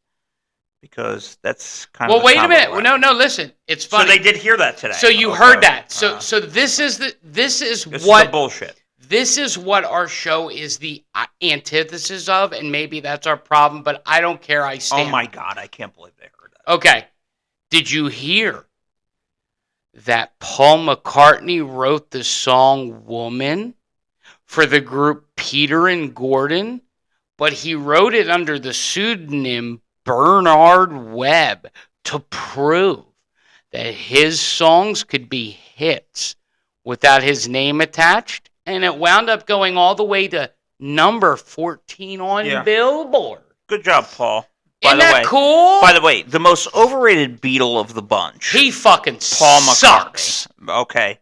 Because that's kind of...
Well, wait a minute. Right? No, listen. It's funny.
So they did hear that today.
So you heard that. So this is what...
the bullshit.
This is what our show is the antithesis of, and maybe that's our problem, but I don't care. I stand.
Oh, my God. I can't believe they heard that.
Okay. Did you hear that Paul McCartney wrote the song Woman for the group Peter and Gordon, but he wrote it under the pseudonym Bernard Webb to prove that his songs could be hits without his name attached, and it wound up going all the way to number 14 on Billboard.
Good job, Paul.
Isn't that cool?
By the way, the most overrated Beatle of the bunch.
He fucking
Paul
sucks.
McCartney. Okay.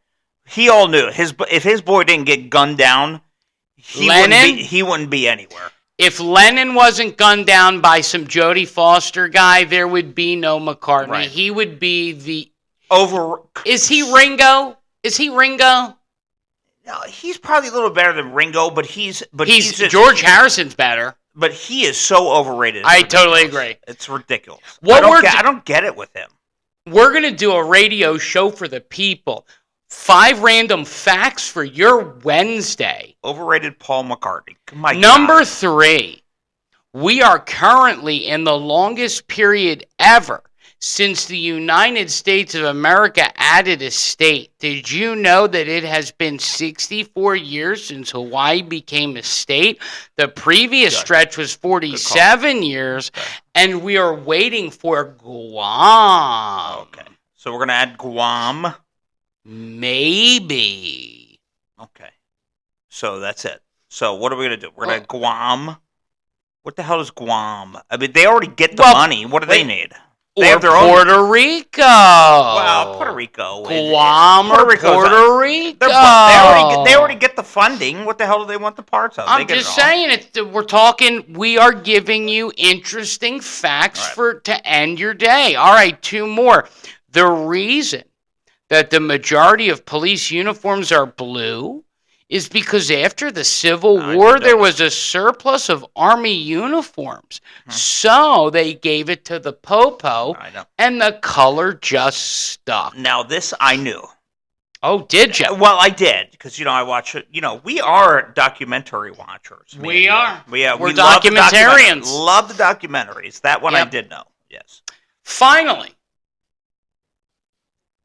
He all knew. If his boy didn't get gunned down, he wouldn't be anywhere.
If Lennon wasn't gunned down by some Jodie Foster guy, there would be no McCartney. Right. He would be the... Is he Ringo? Is he Ringo?
No, he's probably a little better than Ringo, but he's just,
George Harrison's better.
But he is so overrated.
I totally agree.
It's ridiculous. I don't get it with him.
We're going to do a radio show for the people. 5 random facts for your Wednesday.
Overrated Paul McCartney.
Number 3. We are currently in the longest period ever since the United States of America added a state. Did you know that it has been 64 years since Hawaii became a state? The previous stretch was 47 years, and we are waiting for Guam.
Okay. So we're going to add Guam?
Maybe.
Okay. So that's it. So what are we going to do? We're going to Guam. What the hell is Guam? I mean, they already get the money. What do they need?
They have their Puerto Rico.
Well, Puerto Rico.
Guam or Puerto Rico.
They already get the funding. What the hell do they want the parts of?
I'm just saying, we're talking, we are giving you interesting facts to end your day. All right, 2 more. The reason that the majority of police uniforms are blue is because after the Civil War, there was a surplus of Army uniforms. So they gave it to the Popo, and the color just stuck.
Now, this I knew.
Oh, did you?
Well, I did, because, I watch it. We are documentary watchers.
We are.
We're
documentarians.
Love the documentaries. That one I did know, yes.
Finally,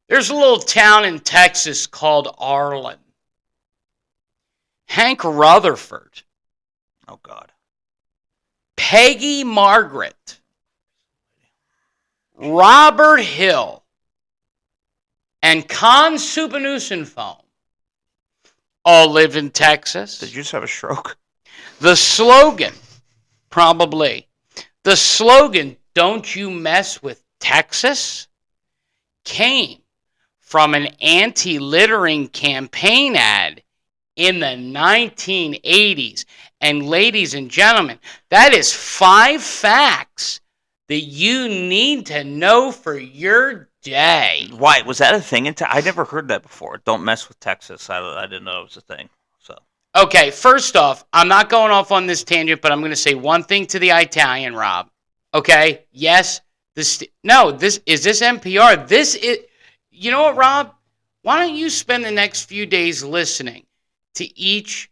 there's a little town in Texas called Arlen. Hank Rutherford.
Oh, God.
Peggy Margaret. Robert Hill. And Con Supanusenfoam all live in Texas.
Did you just have a stroke?
The slogan, probably. The slogan, "Don't you mess with Texas," came from an anti-littering campaign ad in the 1980s. And ladies and gentlemen, that is 5 facts that you need to know for your day.
Why? Was that a thing? I never heard that before. Don't mess with Texas. I didn't know it was a thing. So.
Okay, first off, I'm not going off on this tangent, but I'm going to say one thing to the Italian, Rob. Okay? Yes. Is this NPR? This is... You know what, Rob? Why don't you spend the next few days listening to each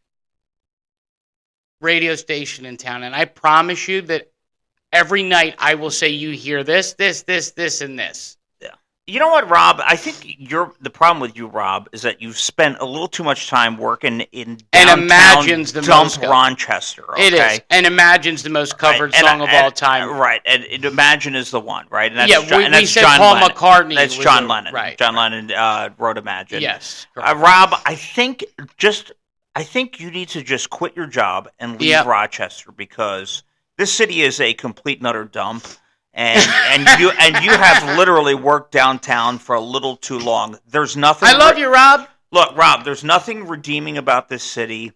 radio station in town? And I promise you that every night I will say you hear this, and this.
Yeah. You know what, Rob? I think the problem with you, Rob, is that you've spent a little too much time working in downtown dump Rochester. Okay?
It is. And Imagine's the most covered song of all time.
Right. And Imagine is the one, right? And
that's we said John Paul
Lennon.
McCartney.
That's John Lennon.
Right.
John Lennon wrote Imagine.
Yes.
Rob, I think you need to just quit your job and leave Rochester, because this city is a complete and utter dump. And you have literally worked downtown for a little too long. There's nothing.
I love you, Rob.
Look, Rob, there's nothing redeeming about this city.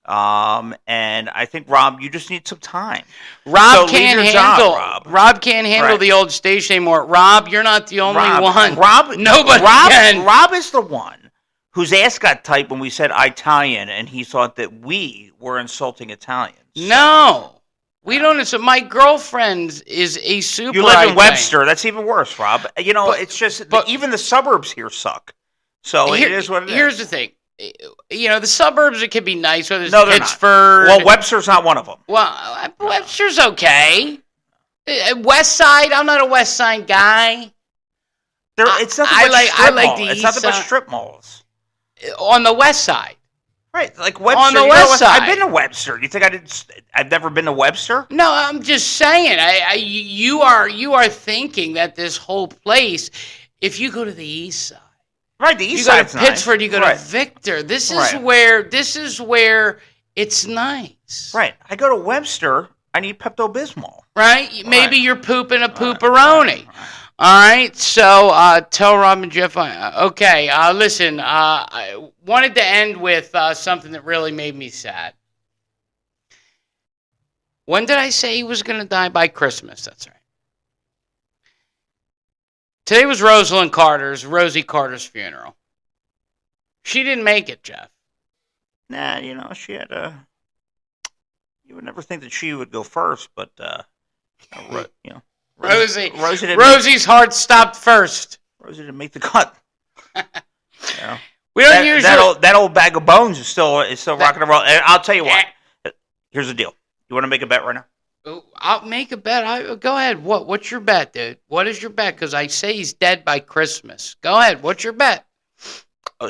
And I think, Rob, you just need some time.
Rob can't handle the old station anymore. Rob, you're not the only one. Nobody can.
Rob is the one whose ass got tight when we said Italian, and he thought that we were insulting Italians.
No. We don't. My girlfriend is a super.
You live in Webster. That's even worse, Rob. It's just even the suburbs here suck. So it is what it is.
Here's the thing. The suburbs, it can be nice, whether it's Pittsford.
Well, Webster's not one of them.
Well, Webster's okay. West Side, I'm not a West Side guy.
It's nothing but strip malls. It's nothing but strip malls.
On the West Side.
Right, like Webster.
On the West Side.
I've been to Webster. You think I've never been to Webster?
No, I'm just saying. You are thinking that this whole place, if you go to the East Side,
right, the East
Side,
you
go to Pittsford, you go to Victor. This is where it's nice.
Right, I go to Webster. I need Pepto-Bismol.
Right, maybe you're pooping a pooperoni. All right, so tell Rob and Jeff. Listen, I wanted to end with something that really made me sad. When did I say he was going to die? By Christmas. That's right. Today was Rosie Carter's funeral. She didn't make it, Jeff.
Nah, she had a... You would never think that she would go first, but,
Rosie's heart stopped first.
Rosie didn't make the cut.
We don't usually...
That old bag of bones is still rocking and rolling. And I'll tell you what. Here's the deal. You want to make a bet right now?
I'll make a bet. Go ahead. What's your bet, dude? What is your bet? Because I say he's dead by Christmas. Go ahead. What's your bet?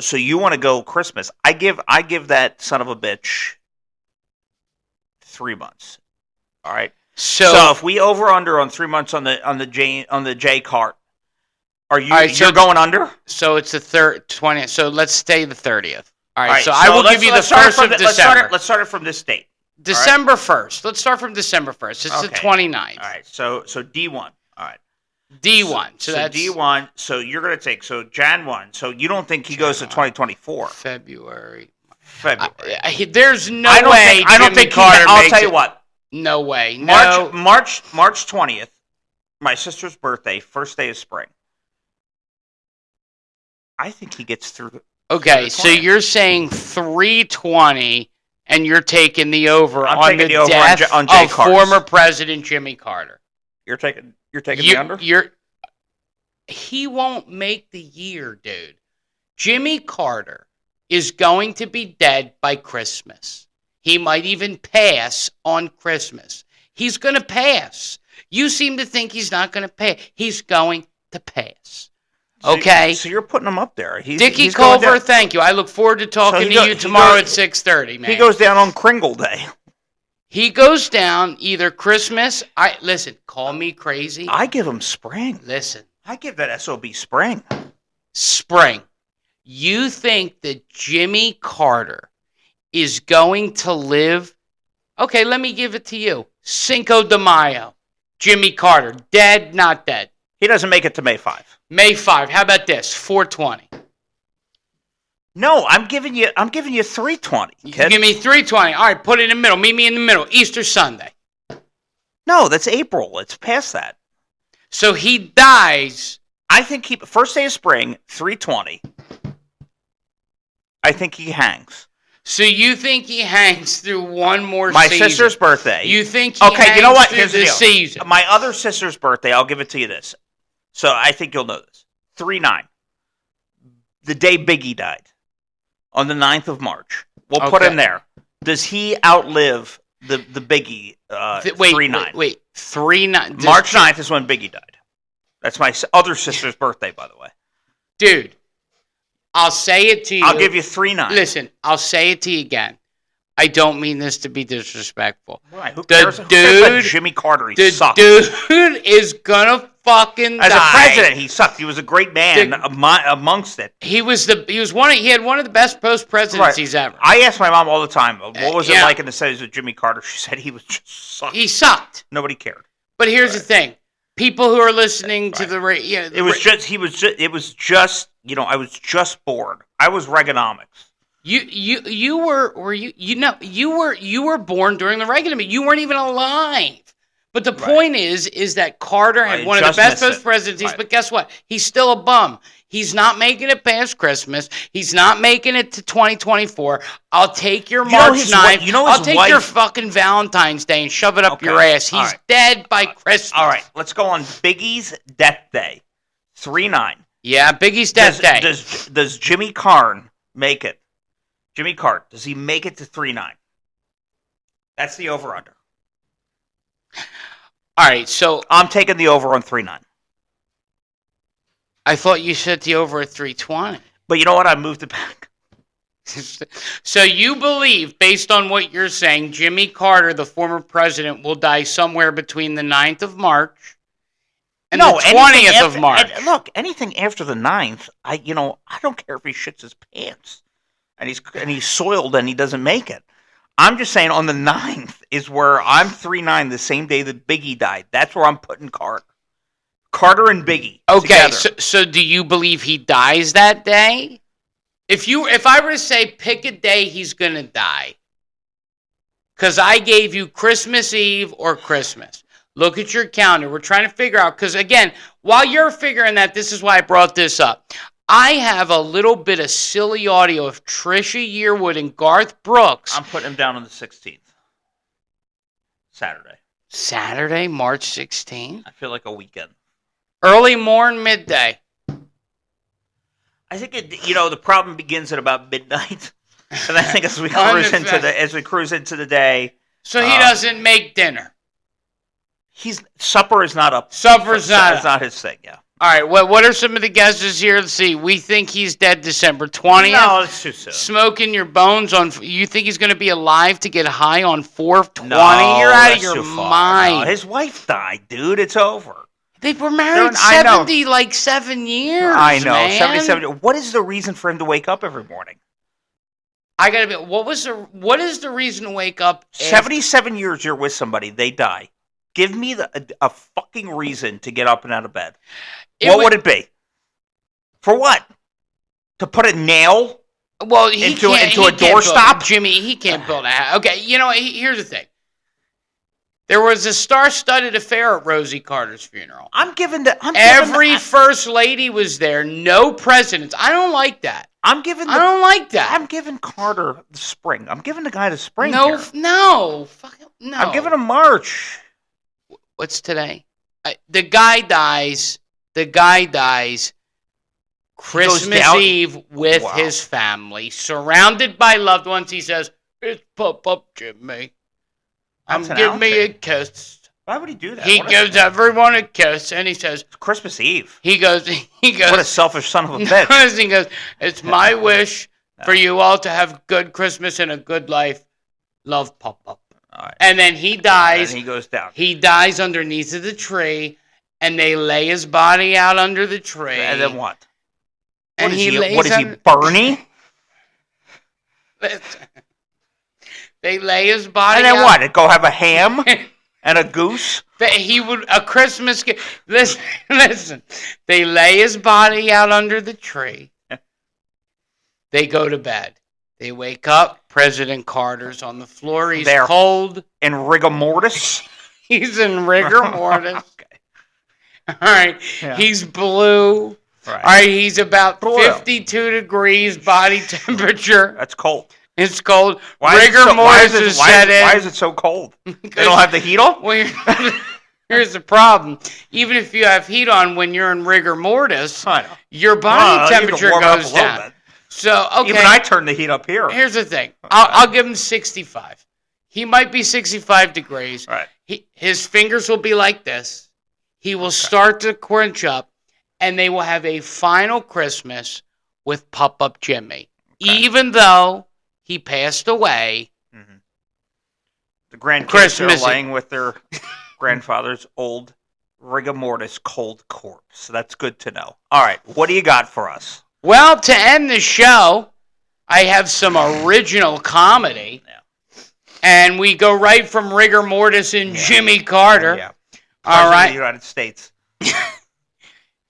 So you want to go Christmas? I give that son of a bitch 3 months. All right. So if we over under on 3 months on the J cart, you're going under?
So it's the 20th. So let's stay the 30th. All right. So I will give you the 1st of December.
Let's start it from this date.
December 1st. Let's start from December 1st. It's the 29th.
All right. So D1. All right.
D1. So that's
D1. So you're going to take Jan 1. So you don't think he goes to 2024?
February.
There's
no way.
I don't think Carter. I'll tell you what.
No way.
March 20th. My sister's birthday. First day of spring. I think he gets through.
Okay. So you're saying 320. And you're taking the over on the death of former President Jimmy Carter.
You're taking the under?
He won't make the year, dude. Jimmy Carter is going to be dead by Christmas. He might even pass on Christmas. He's going to pass. You seem to think he's not going to pass. He's going to pass. Okay.
So you're putting him up there.
Dickie Culver, thank you. I look forward to talking to you tomorrow at 6:30, man.
He goes down on Kringle Day.
He goes down either Christmas. Listen, call me crazy.
I give him spring.
Listen.
I give that SOB spring.
Spring. You think that Jimmy Carter is going to live? Okay, let me give it to you. Cinco de Mayo. Jimmy Carter, dead, not dead.
He doesn't make it to May 5.
May 5. How about this? 420.
No, I'm giving you 320.
You give me 320. All right, put it in the middle. Meet me in the middle. Easter Sunday.
No, that's April. It's past that.
So he dies.
I think first day of spring, 320. I think he hangs.
So you think he hangs through one more
season? My sister's birthday.
You think he hangs
you know what?
through
Here's
the season?
My other sister's birthday, I'll give it to you this. So I think you'll know this. 3/9. The day Biggie died. On the 9th of March. We'll put him there. Does he outlive the Biggie 3/9?
Wait. 3/9.
March 9th is when Biggie died. That's my other sister's birthday, by the way.
Dude, I'll say it to you.
I'll give you 3/9.
Listen, I'll say it to you again. I don't mean this to be disrespectful.
Right. Who cares about Jimmy Carter? He sucked.
The dude is gonna fucking die.
As a president, he sucked. He was a great man amongst it.
He had one of the best post-presidencies ever.
I asked my mom all the time, what was it like in the 70s with Jimmy Carter? She said he was just sucked.
He sucked.
Nobody cared.
But here's the thing. People who are listening to the radio,
I was just bored. I was Reaganomics.
You were born during the Reagan. You weren't even alive. But the point is that Carter had one of the best post-presidencies, but guess what? He's still a bum. He's not making it past Christmas. He's not making it to 2024. I'll take your March 9th. I'll take your fucking Valentine's Day and shove it up your ass. He's dead by Christmas.
All right, let's go on Biggie's death day, 3/9.
Yeah, Biggie's death day.
Does Jimmy Carn make it? Jimmy Carter, does he make it to 3/9? That's the over-under.
All right, so
I'm taking the over on 3/9.
I thought you said the over at 320.
But you know what? I moved it back.
So you believe, based on what you're saying, Jimmy Carter, the former president, will die somewhere between the 9th of March and the 20th of March.
Look, anything after the 9th, I don't care if he shits his pants and he's soiled and he doesn't make it. I'm just saying on the 9th is where I'm 3/9 the same day that Biggie died. That's where I'm putting Carter. Carter and Biggie.
Okay, so do you believe he dies that day? If I were to say pick a day he's going to die, because I gave you Christmas Eve or Christmas. Look at your calendar. We're trying to figure out, because again, while you're figuring that, this is why I brought this up. I have a little bit of silly audio of Trisha Yearwood and Garth Brooks.
I'm putting him down on the 16th.
Saturday, March 16th?
I feel like a weekend.
Early morning, midday.
I think the problem begins at about midnight. And I think as we cruise into the day.
So he doesn't make dinner.
Supper is not up.
Supper's not
his thing. Yeah.
All right. What are some of the guesses here? Let's see. We think he's dead December 20th.
No, it's too soon.
Smoking your bones on. You think he's going to be alive to get high on 4/20?
No,
you're out of your mind.
No, his wife died, dude. It's over.
They were married 7 years.
I know.
Man.
70. What is the reason for him to wake up every morning?
I gotta be. What is the reason to wake up?
77 years you're with somebody, they die. Give me a fucking reason to get up and out of bed. What would it be? For what? To put a nail?
Well,
into a doorstop?
Jimmy, he can't build a house. Okay, here's the thing. There was a star-studded affair at Rosie Carter's funeral. Every first lady was there. No presidents. I don't like that. I don't like that.
I'm giving Carter the spring. I'm giving the guy the spring.
No.
I'm giving him March.
What's today? The guy dies Christmas Eve with his family, surrounded by loved ones. He says, "It's Pop-Up Jimmy. Give me a kiss."
Why would he do that?
He gives everyone a kiss, and he says,
"It's Christmas Eve."
He goes.
What a selfish son of a bitch.
He goes, "It's my wish for you all to have good Christmas and a good life. Love, Pop-Up."
All right.
And then he dies.
And he goes down.
He dies underneath of the tree, and they lay his body out under the tree.
And then what?
And
what is he, Bernie?
They lay his body
out. And then
what?
Go have a ham and a goose?
A Christmas gift. Listen. They lay his body out under the tree. They go to bed. They wake up. President Carter's on the floor. He's cold.
In rigor mortis?
He's in rigor mortis.
Okay.
All right. Yeah. He's blue. Right. All right. He's about 52 degrees body temperature.
That's cold.
It's cold. Rigor mortis is set in.
Why is it so cold? They don't have the heat on?
Well, here's the problem. Even if you have heat on when you're in rigor mortis, your body temperature goes down. So, okay.
Even I turn the heat up here.
Here's the thing. I'll give him 65. He might be 65 degrees.
Right.
His fingers will be like this. He will start to crunch up, and they will have a final Christmas with Pop-Up Jimmy. Okay. Even though he passed away.
Mm-hmm. The grandkids are laying with their grandfather's old rigor mortis cold corpse. So that's good to know. All right. What do you got for us?
Well, to end the show, I have some original comedy. Yeah. And we go right from rigor mortis and Jimmy Carter. Yeah. All right.
Of the United States.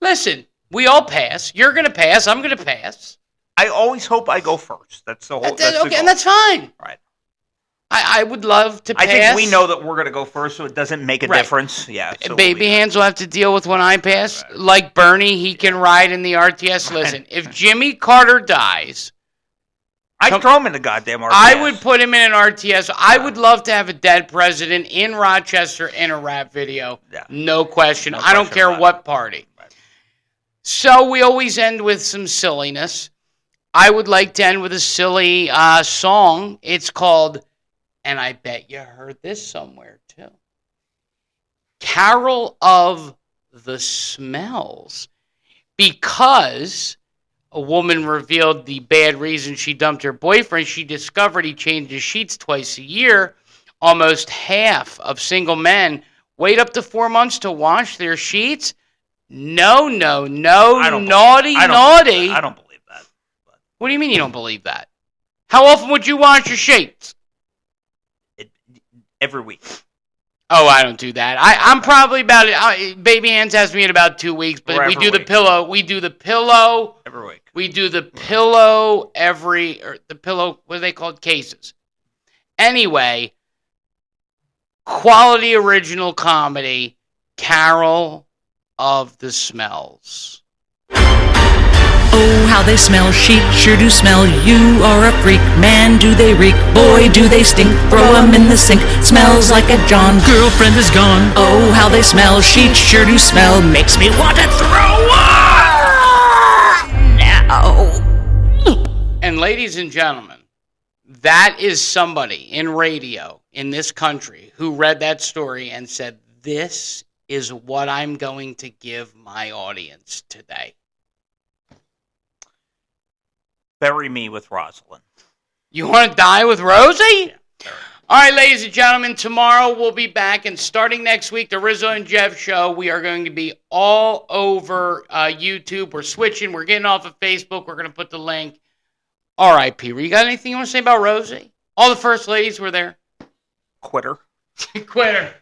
Listen, we all pass. You're going to pass. I'm going to pass.
I always hope I go first. That's the whole.
Okay, and that's fine.
All right.
I would love to pass.
I think we know that we're going to go first, so it doesn't make a difference. Yeah. So
Baby Hands will have to deal with when I pass. Right. Like Bernie, he can ride in the RTS. Listen, if Jimmy Carter dies,
I'd throw him in the goddamn RTS.
I would put him in an RTS. I would love to have a dead president in Rochester in a rap video. Yeah. No question. I don't care what party. Right. So we always end with some silliness. I would like to end with a silly song. It's called, and I bet you heard this somewhere too, Carol of the Smells. Because a woman revealed the bad reason she dumped her boyfriend, she discovered he changed his sheets twice a year. Almost half of single men wait up to 4 months to wash their sheets. No, naughty.
I don't believe that.
What do you mean you don't believe that? How often would you wash your sheets?
Every week.
Oh, I don't do that. I'm probably about it. Baby Hands has me in about 2 weeks, but we do the pillow. We do the pillow
every week.
We do the pillow the pillow. What are they called? Cases. Anyway, quality original comedy, Carol of the Smells.
Oh, how they smell, sheep sure do smell. You are a freak, man, do they reek. Boy, do they stink, throw them in the sink. Smells like a John, girlfriend is gone. Oh, how they smell, sheep sure do smell. Makes me want to throw up now.
And ladies and gentlemen, that is somebody in radio in this country who read that story and said, this is what I'm going to give my audience today.
Bury me with Rosalind.
You want to die with Rosie? Yeah, all right, ladies and gentlemen, tomorrow we'll be back, and starting next week, the Rizzo and Jeff show, we are going to be all over YouTube. We're switching. We're getting off of Facebook. We're going to put the link. All right, Peter, you got anything you want to say about Rosie? All the first ladies were there.
Quitter.
Quitter.